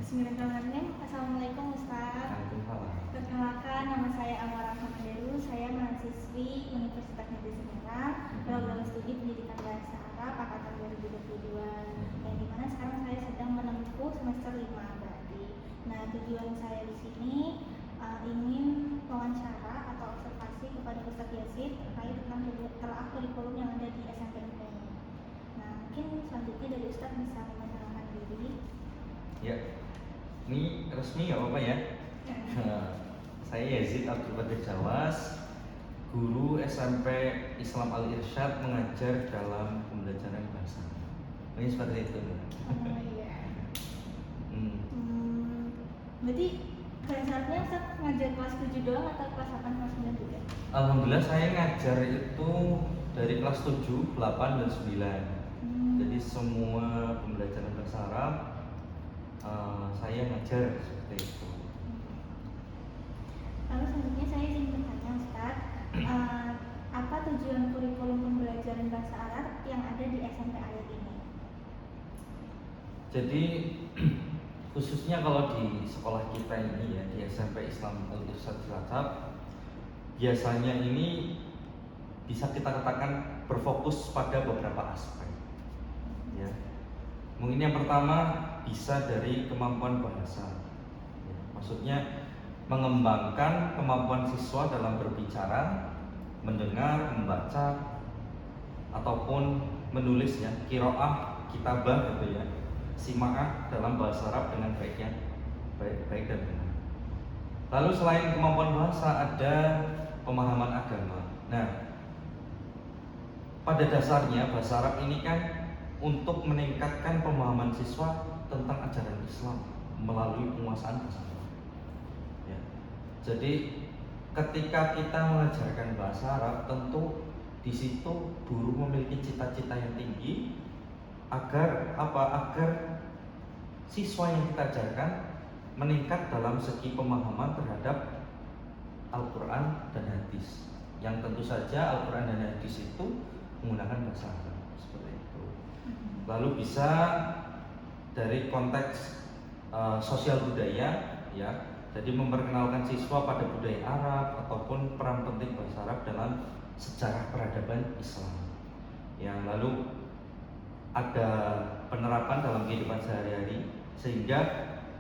Bismillahirrahmanirrahim. Assalamualaikum Ustaz. Waalaikumsalam. Perkenalkan, nama saya Amara Hamderu. Saya mahasiswi Universitas Negeri Semarang, program studi pendidikan bahasa Arab angkatan 2022. Yang dimana sekarang saya sedang menempuh semester 5 berarti. Nah, tujuan saya di sini ingin wawancara atau observasi kepada Ustaz Yazid terkait tentang telah kurikulum yang ada di SMPTN ini. Nah, mungkin selanjutnya dari Ustaz bisa memperkenalkan diri. Ya, ini resmi nggak apa-apa ya? Saya Yazid Abdul Qadir Jawas, guru SMP Islam Al Irsyad, mengajar dalam pembelajaran bahasa. Ini seperti itu. Oh iya. Berarti dasarnya Ustaz ngajar kelas 7 doang atau kelas 8, kelas 9 juga? Alhamdulillah saya ngajar itu dari kelas 7, 8, dan 9. Jadi semua pembelajaran bahasa Arab saya ngajar seperti itu. Lalu selanjutnya saya ingin bertanya Ustaz, apa tujuan kurikulum pembelajaran bahasa Arab yang ada di SMP Ayat ini? Jadi khususnya kalau di sekolah kita ini ya, di SMP Islam Al Irsyad Cilacap, biasanya ini bisa kita katakan berfokus pada beberapa aspek ya. Mungkin yang pertama bisa dari kemampuan bahasa ya, maksudnya mengembangkan kemampuan siswa dalam berbicara, mendengar, membaca, ataupun menulis ya, qiraah, kitabah gitu ya, simaah dalam bahasa Arab dengan baiknya, baik dan benar. Lalu selain kemampuan bahasa ada pemahaman agama. Nah, pada dasarnya bahasa Arab ini kan untuk meningkatkan pemahaman siswa tentang ajaran Islam melalui penguasaan bahasa Arab. Ya. Jadi ketika kita mengajarkan bahasa Arab, tentu di situ guru memiliki cita-cita yang tinggi agar apa? Agar siswa yang kita ajarkan meningkat dalam segi pemahaman terhadap Al-Quran dan hadis. Yang tentu saja Al-Quran dan hadis itu menggunakan bahasa Arab seperti itu. Lalu bisa dari konteks sosial budaya ya, jadi memperkenalkan siswa pada budaya Arab ataupun peran penting bahasa Arab dalam sejarah peradaban Islam ya. Lalu ada penerapan dalam kehidupan sehari-hari sehingga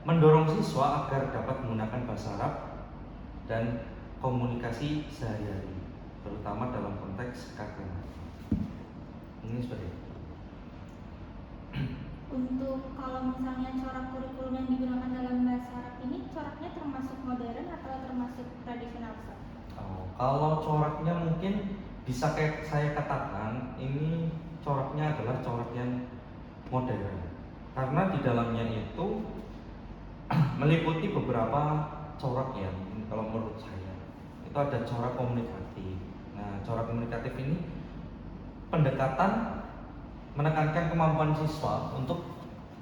mendorong siswa agar dapat menggunakan bahasa Arab dan komunikasi sehari-hari, terutama dalam konteks keagamaan. Ini seperti itu. Untuk kalau misalnya corak kurikulum yang digunakan dalam bahasa Arab ini, coraknya termasuk modern atau termasuk tradisional Ustaz? Kalau coraknya mungkin bisa kayak saya katakan, ini coraknya adalah corak yang modern karena di dalamnya itu meliputi beberapa corak ya. Kalau menurut saya itu ada corak komunikatif. Nah, corak komunikatif ini pendekatan menekankan kemampuan siswa untuk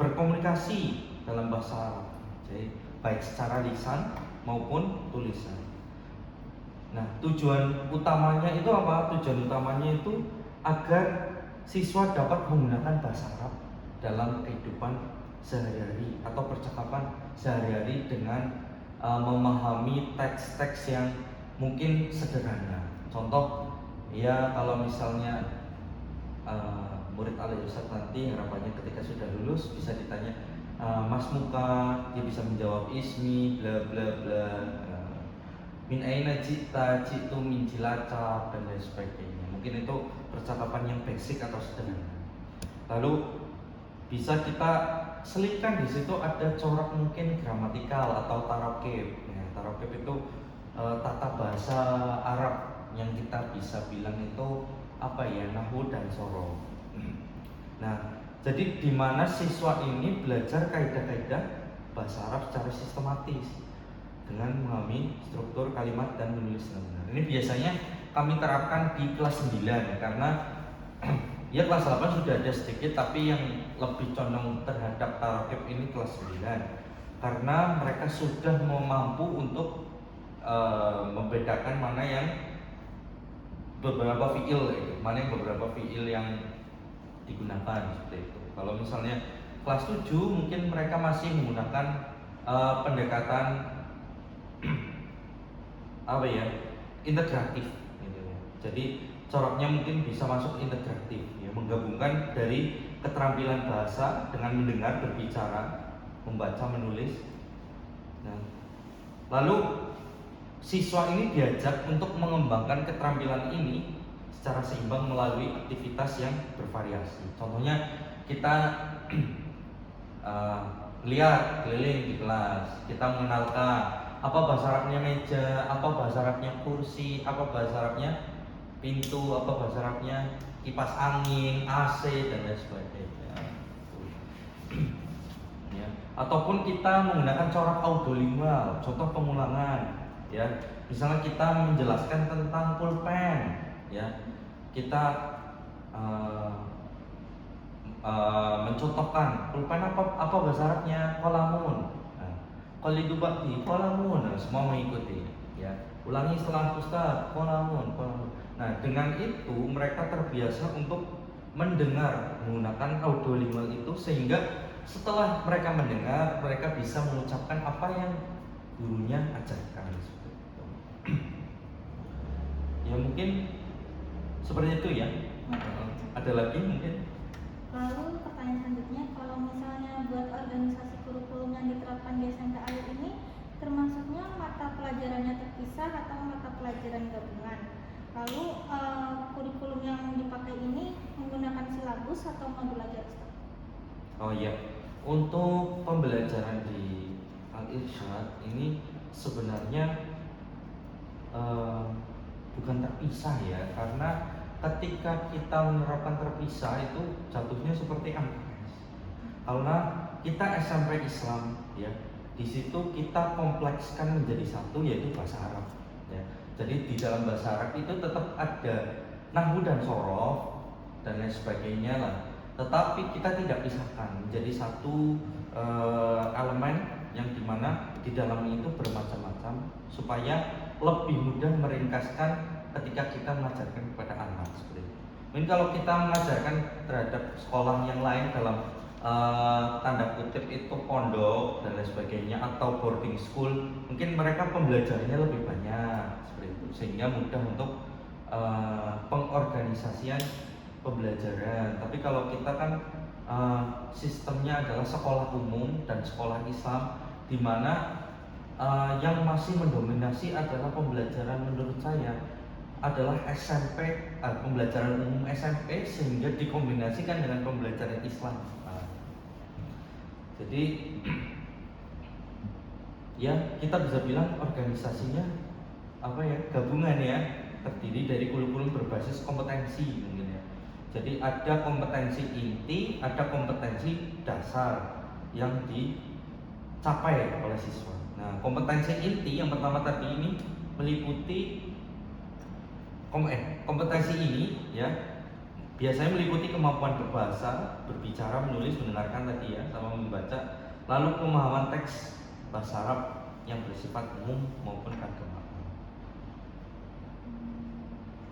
berkomunikasi dalam bahasa Arab, jadi baik secara lisan maupun tulisan. Nah, tujuan utamanya itu apa? Tujuan utamanya itu agar siswa dapat menggunakan bahasa Arab dalam kehidupan sehari-hari atau percakapan sehari-hari dengan memahami teks-teks yang mungkin sederhana. Contoh, ya kalau misalnya murid Al Irsyad nanti harapannya ketika sudah lulus bisa ditanya Mas Muka, dia bisa menjawab ismi, bla bla bla, min aina jita, jitu min Cilacap, dan lain sebagainya. Mungkin itu percakapan yang basic atau sederhana. Lalu bisa kita selipkan di situ ada corak mungkin gramatikal atau tarakib. Ya, tarakib itu tata bahasa Arab yang kita bisa bilang itu apa ya, nahwu dan sorof. Nah, jadi di mana siswa ini belajar kaidah-kaidah bahasa Arab secara sistematis dengan memahami struktur kalimat dan menulis dengan benar. Ini biasanya kami terapkan di kelas 9 karena ya kelas 8 sudah ada sedikit, tapi yang lebih condong terhadap tarakib ini kelas 9 karena mereka sudah mampu untuk membedakan mana yang beberapa fiil, mana yang beberapa fiil yang digunakan seperti itu. Kalau misalnya kelas 7 mungkin mereka masih menggunakan pendekatan apa ya, integratif gitu ya. Jadi coraknya mungkin bisa masuk integratif ya, menggabungkan dari keterampilan bahasa dengan mendengar, berbicara, membaca, menulis. Nah, lalu siswa ini diajak untuk mengembangkan keterampilan ini secara seimbang melalui aktivitas yang bervariasi. Contohnya kita lihat keliling di kelas, kita mengenalkan apa bahasa Arabnya meja, apa bahasa Arabnya kursi, apa bahasa Arabnya pintu, apa bahasa Arabnya kipas angin, AC dan lain sebagainya. Ya. Ataupun kita menggunakan corak audolingual, contoh pengulangan. Ya, misalnya kita menjelaskan tentang pulpen, ya, kita mencontohkan pulpen apa bahasa Arabnya kolamun. Nah, kalidu bakti kolamun, nah, semua mengikuti. Ya, ulangi setelah Ustaz, kolamun, kolamun. Nah, dengan itu mereka terbiasa untuk mendengar menggunakan audiolingual itu, sehingga setelah mereka mendengar, mereka bisa mengucapkan apa yang gurunya ajarkan. Seperti itu. Ya mungkin seperti itu ya. Ada lagi mungkin? Lalu pertanyaan selanjutnya, kalau misalnya buat organisasi kurikulum yang diterapkan di SMP Alif ini, termasuknya mata pelajarannya terpisah atau mata pelajaran gabungan? Lalu kurikulum yang dipakai ini menggunakan silabus atau modul ajar? Oh iya, untuk pembelajaran di Al-Irsyad ini sebenarnya bukan terpisah ya, karena ketika kita menerapkan terpisah itu jatuhnya seperti MTS. Karena kita SMP Islam ya, di situ kita komplekskan menjadi satu, yaitu bahasa Arab ya. Jadi di dalam bahasa Arab itu tetap ada nahwu dan sorof dan lain sebagainya lah, tetapi kita tidak pisahkan menjadi satu elemen yang dimana di dalamnya itu bermacam-macam, supaya lebih mudah meringkaskan ketika kita mengajarkan kepada anak seperti itu. Mungkin kalau kita mengajarkan terhadap sekolah yang lain dalam tanda kutip itu pondok dan lain sebagainya, atau boarding school, mungkin mereka pembelajarannya lebih banyak seperti itu, sehingga mudah untuk pengorganisasian pembelajaran. Tapi kalau kita kan sistemnya adalah sekolah umum dan sekolah Islam, di mana yang masih mendominasi adalah pembelajaran menurut saya adalah SMP, pembelajaran umum SMP, sehingga dikombinasikan dengan pembelajaran Islam. Jadi ya kita bisa bilang organisasinya apa ya, gabungan ya, terdiri dari kurikulum berbasis kompetensi mungkin ya. Jadi ada kompetensi inti, ada kompetensi dasar yang dicapai oleh siswa. Nah, kompetensi inti yang pertama tadi ini meliputi kompetensi ini ya, biasanya meliputi kemampuan berbahasa, berbicara, menulis, mendengarkan tadi ya, sama membaca, lalu pemahaman teks bahasa Arab yang bersifat umum maupun keagamaan.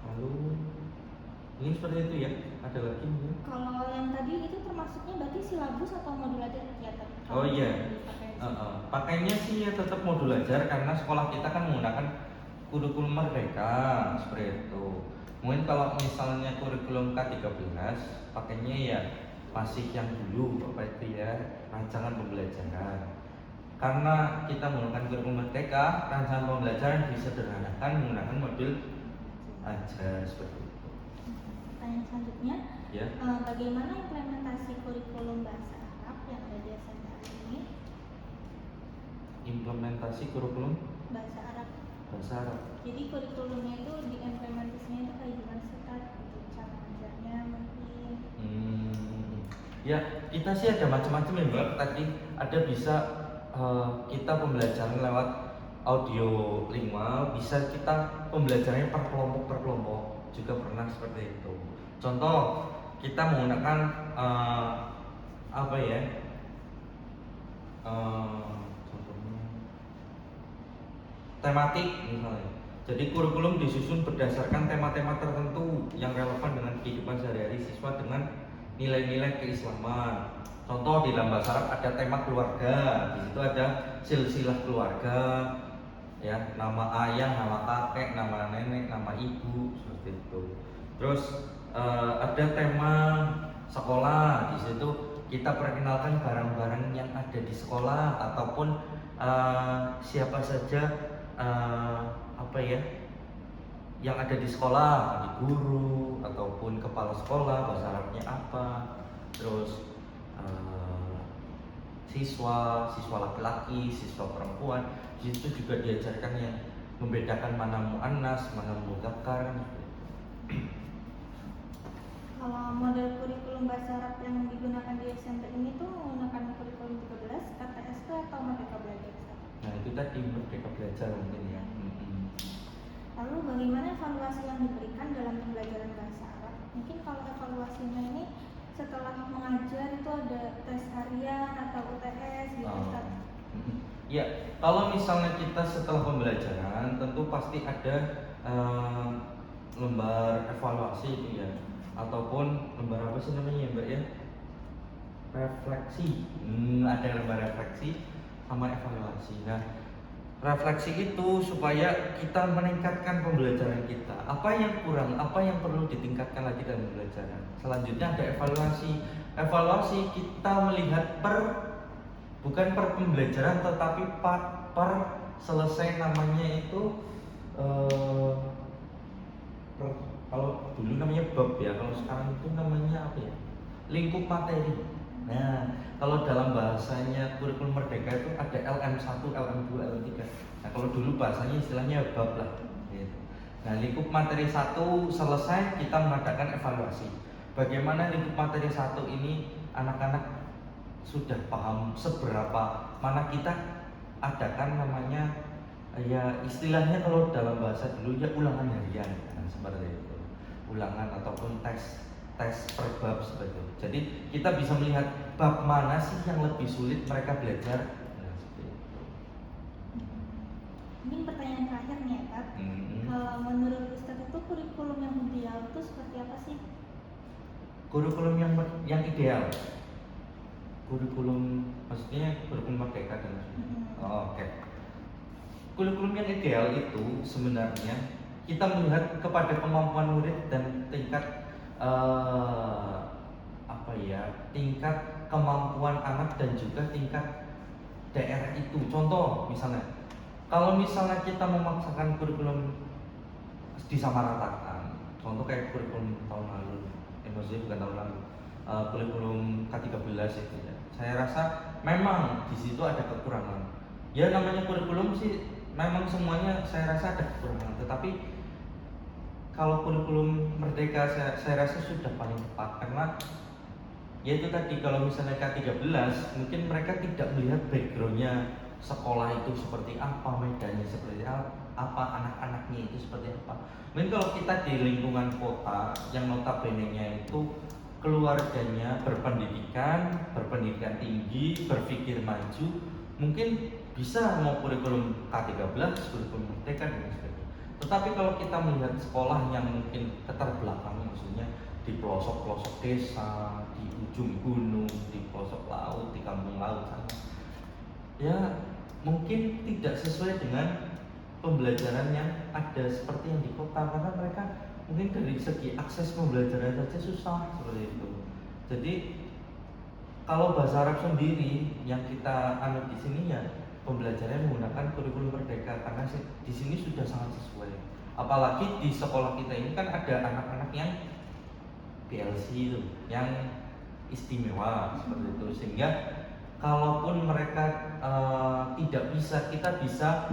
Lalu ini seperti itu ya. Ada lagi mungkin? Kalau yang tadi itu termasuknya berarti silabus atau modul ajar kegiatan? Oh iya, pakainya sih ya tetap modul ajar, karena sekolah kita kan menggunakan kurikulum merdeka seperti itu. Mungkin kalau misalnya kurikulum K13 pakainya ya masih yang dulu apa itu ya, rancangan pembelajaran. Karena kita menggunakan kurikulum merdeka, rancangan pembelajaran disederhanakan menggunakan modul ajar seperti itu. Pertanyaan selanjutnya, Ya. Bagaimana implementasi kurikulum bahasa Arab yang ada di SMP ini? Implementasi kurikulum Bahasa Arab. bahasa Arab. Jadi kurikulumnya itu diimplementasinya itu kayak gimana sih Kak? Gitu, cara ngajarnya mungkin. Ya kita sih ada macam-macam ya Mbak. Tadi ada bisa kita pembelajaran lewat audio lingual, bisa kita pembelajarannya per kelompok juga pernah seperti itu. Contoh kita menggunakan apa ya? Contohnya tematik misalnya. Jadi kurikulum disusun berdasarkan tema-tema tertentu yang relevan dengan kehidupan sehari-hari siswa dengan nilai-nilai keislaman. Contoh di dalam bahasa Arab ada tema keluarga, di situ ada silsilah keluarga, ya, nama ayah, nama kakek, nama nenek, nama ibu, seperti itu. Terus ada tema sekolah, di situ kita perkenalkan barang-barang yang ada di sekolah ataupun siapa saja apa ya yang ada di sekolah, di guru ataupun kepala sekolah, bahasa Arabnya apa. Terus siswa laki-laki, siswa perempuan, di situ juga diajarkan yang membedakan mana muannas, mana mudzakkar. Kalau model kurikulum bahasa Arab yang digunakan di SMP ini tuh menggunakan kurikulum 13, KTSP atau Merdeka Belajar? Nah itu tadi Merdeka Belajar mungkin ya. Lalu bagaimana evaluasi yang diberikan dalam pembelajaran bahasa Arab? Mungkin kalau evaluasinya ini setelah mengajar itu ada tes harian atau UTS gitu Ustaz? Ya, kalau misalnya kita setelah pembelajaran tentu pasti ada lembar evaluasi itu ya, ataupun lembar apa sih namanya ya Mbak ya? Refleksi. Ada lembar refleksi sama evaluasi. Nah, refleksi itu supaya kita meningkatkan pembelajaran kita. Apa yang kurang, apa yang perlu ditingkatkan lagi dalam pembelajaran. Selanjutnya ada evaluasi. Evaluasi kita melihat bukan per pembelajaran tetapi per selesai, namanya itu kalau dulu namanya bab ya, kalau sekarang itu namanya apa ya? Lingkup materi. Nah, kalau dalam bahasanya kurikulum merdeka itu ada LM1, LM2, LM3. Nah, kalau dulu bahasanya istilahnya bab lah gitu. Nah, lingkup materi 1 selesai, kita mengadakan evaluasi. Bagaimana lingkup materi 1 ini anak-anak sudah paham seberapa, mana kita adakan namanya ya istilahnya kalau dalam bahasa dulu ya ulangan harian, nah, seperti itu. Ulangan ataupun tes per bab seperti itu. Jadi kita bisa melihat bab mana sih yang lebih sulit mereka belajar. Nah, seperti itu. Ini pertanyaan terakhir nih ya Kak. Kalau menurut Ustaz itu kurikulum yang ideal itu seperti apa sih? Kurikulum yang ideal, kurikulum maksudnya kurikulum merdeka dan oke. Kurikulum yang ideal itu sebenarnya kita melihat kepada kemampuan murid dan tingkat tingkat kemampuan anak dan juga tingkat daerah itu. Contoh misalnya, kalau misalnya kita memaksakan kurikulum disamaratakan, contoh kayak kurikulum tahun lalu, maksudnya bukan tahun lalu, kurikulum K13 itu ya. Saya rasa memang di situ ada kekurangan. Ya namanya kurikulum sih, memang semuanya saya rasa ada kekurangan. Tetapi kalau kurikulum merdeka saya rasa sudah paling tepat, karena yaitu tadi kalau misalnya K13 mungkin mereka tidak melihat backgroundnya sekolah itu seperti apa, medannya seperti apa, anak-anaknya itu seperti apa. Mungkin kalau kita di lingkungan kota yang notabene-nya itu keluarganya berpendidikan tinggi, berpikir maju, mungkin bisa mau kurikulum K13, kurikulum merdeka dan sebagainya. Tetapi kalau kita melihat sekolah yang mungkin keterbelakangan, maksudnya di pelosok-pelosok desa, di ujung gunung, di pelosok laut, di kampung laut sana, ya mungkin tidak sesuai dengan pembelajaran yang ada seperti yang di kota, karena mereka mungkin dari segi akses pembelajaran saja susah seperti itu. Jadi kalau bahasa Arab sendiri yang kita anut di sini ya pembelajarannya menggunakan kurikulum merdeka, karena di sini sudah sangat sesuai. Apalagi di sekolah kita ini kan ada anak-anak yang PLC itu, yang istimewa seperti itu, sehingga kalaupun mereka tidak bisa, kita bisa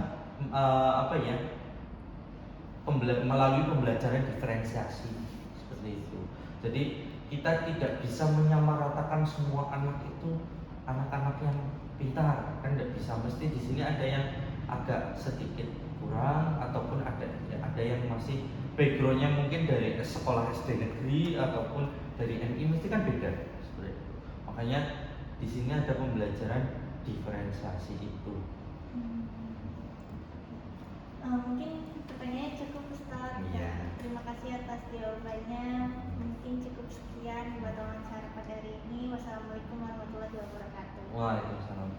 melalui pembelajaran diferensiasi seperti itu. Jadi kita tidak bisa menyamaratakan semua anak itu anak-anak yang pintar, kan tidak bisa. Mesti di sini ada yang agak sedikit kurang, ataupun ada yang masih backgroundnya mungkin dari sekolah SD negeri ataupun dari MI, mesti kan beda seperti itu. Makanya di sini ada pembelajaran diferensiasi itu. Mungkin pertanyaannya cukup Ustaz. Iya. Terima kasih atas jawabannya. Mungkin cukup sekian buat wawancara pada hari ini. Wassalamualaikum warahmatullahi wabarakatuh. Waalaikumsalam.